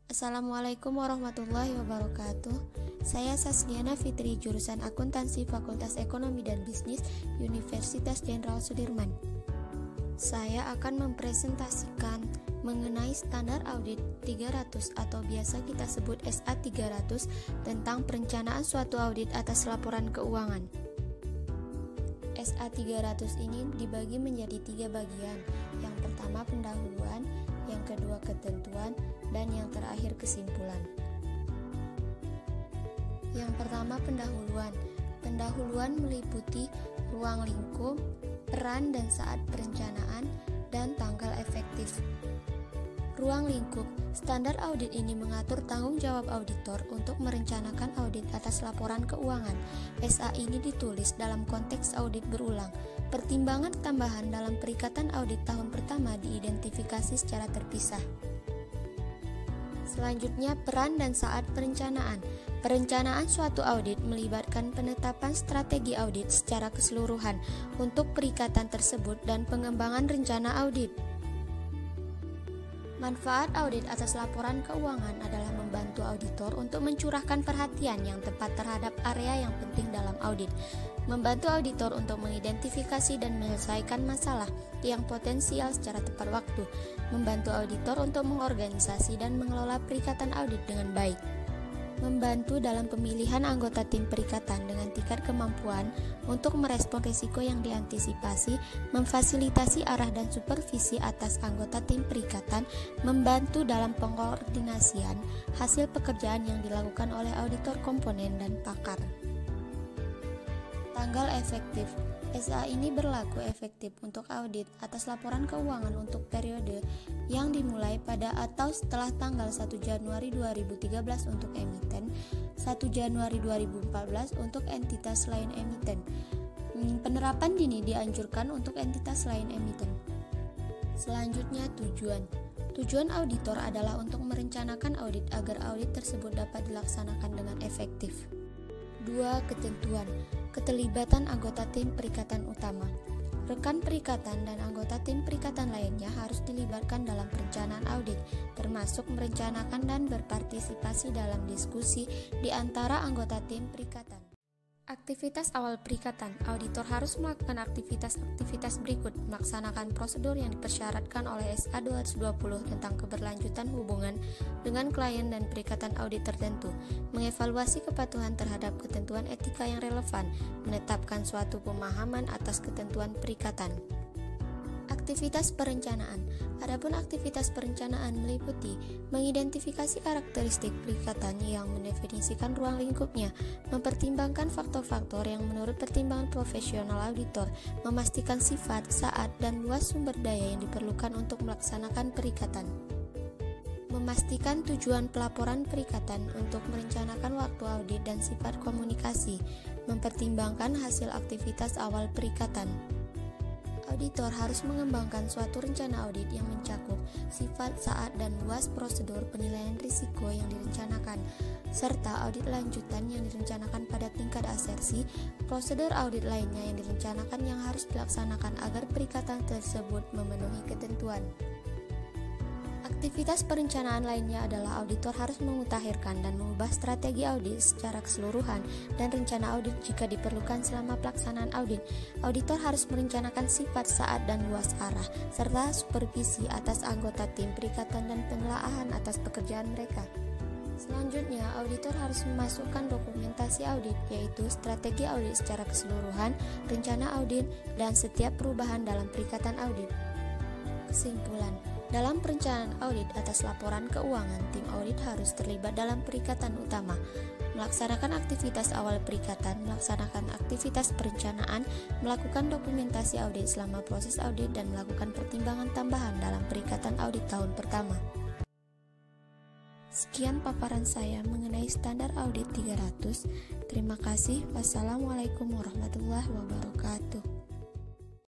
Assalamualaikum warahmatullahi wabarakatuh. Saya Sasliana Fitri, jurusan Akuntansi Fakultas Ekonomi dan Bisnis Universitas Jenderal Sudirman. Saya akan mempresentasikan mengenai standar audit 300 atau biasa kita sebut SA 300 tentang perencanaan suatu audit atas laporan keuangan. SA 300 ini dibagi menjadi 3 bagian. Yang pertama pendahuluan, yang kedua ketentuan, dan yang terakhir kesimpulan. Yang pertama pendahuluan. Pendahuluan meliputi ruang lingkup, peran dan saat perencanaan, dan tanggal efektif. Ruang lingkup. Standar audit ini mengatur tanggung jawab auditor untuk merencanakan audit atas laporan keuangan. SA ini ditulis dalam konteks audit berulang. Pertimbangan tambahan dalam perikatan audit tahun pertama diidentifikasi secara terpisah. Selanjutnya, peran dan saat perencanaan. Perencanaan suatu audit melibatkan penetapan strategi audit secara keseluruhan untuk perikatan tersebut dan pengembangan rencana audit. Manfaat audit atas laporan keuangan adalah membantu auditor untuk mencurahkan perhatian yang tepat terhadap area yang penting dalam audit, membantu auditor untuk mengidentifikasi dan menyelesaikan masalah yang potensial secara tepat waktu, membantu auditor untuk mengorganisasi dan mengelola perikatan audit dengan baik, membantu dalam pemilihan anggota tim perikatan dengan tingkat kemampuan untuk merespon risiko yang diantisipasi, memfasilitasi arah dan supervisi atas anggota tim perikatan, membantu dalam pengkoordinasian hasil pekerjaan yang dilakukan oleh auditor komponen dan pakar. Tanggal efektif. SA ini berlaku efektif untuk audit atas laporan keuangan untuk periode yang dimulai pada atau setelah tanggal 1 Januari 2013 untuk emiten, 1 Januari 2014 untuk entitas lain emiten. Penerapan dini dianjurkan untuk entitas lain emiten. Selanjutnya, tujuan. Tujuan auditor adalah untuk merencanakan audit agar audit tersebut dapat dilaksanakan dengan efektif. 2. Ketentuan. Keterlibatan anggota tim perikatan utama. Rekan perikatan dan anggota tim perikatan lainnya harus dilibatkan dalam perencanaan audit, termasuk merencanakan dan berpartisipasi dalam diskusi di antara anggota tim perikatan. Aktivitas awal perikatan. Auditor harus melakukan aktivitas berikut: melaksanakan prosedur yang dipersyaratkan oleh SA 220 tentang keberlanjutan hubungan dengan klien dan perikatan audit tertentu, mengevaluasi kepatuhan terhadap ketentuan etika yang relevan, menetapkan suatu pemahaman atas ketentuan perikatan. Aktivitas perencanaan. Adapun aktivitas perencanaan meliputi mengidentifikasi karakteristik perikatan yang mendefinisikan ruang lingkupnya, mempertimbangkan faktor-faktor yang menurut pertimbangan profesional auditor, memastikan sifat, saat, dan luas sumber daya yang diperlukan untuk melaksanakan perikatan. Memastikan tujuan pelaporan perikatan untuk merencanakan waktu audit dan sifat komunikasi, mempertimbangkan hasil aktivitas awal perikatan. Auditor harus mengembangkan suatu rencana audit yang mencakup sifat, saat, dan luas prosedur penilaian risiko yang direncanakan, serta audit lanjutan yang direncanakan pada tingkat asersi, prosedur audit lainnya yang direncanakan yang harus dilaksanakan agar perikatan tersebut memenuhi ketentuan. Aktivitas perencanaan lainnya adalah auditor harus memutakhirkan dan mengubah strategi audit secara keseluruhan dan rencana audit jika diperlukan selama pelaksanaan audit. Auditor harus merencanakan sifat, saat, dan luas arah, serta supervisi atas anggota tim perikatan dan penelaahan atas pekerjaan mereka. Selanjutnya, auditor harus memasukkan dokumentasi audit, yaitu strategi audit secara keseluruhan, rencana audit, dan setiap perubahan dalam perikatan audit. Kesimpulan. Dalam perencanaan audit atas laporan keuangan, tim audit harus terlibat dalam perikatan utama, melaksanakan aktivitas awal perikatan, melaksanakan aktivitas perencanaan, melakukan dokumentasi audit selama proses audit, dan melakukan pertimbangan tambahan dalam perikatan audit tahun pertama. Sekian paparan saya mengenai standar audit 300. Terima kasih. Wassalamualaikum warahmatullahi wabarakatuh.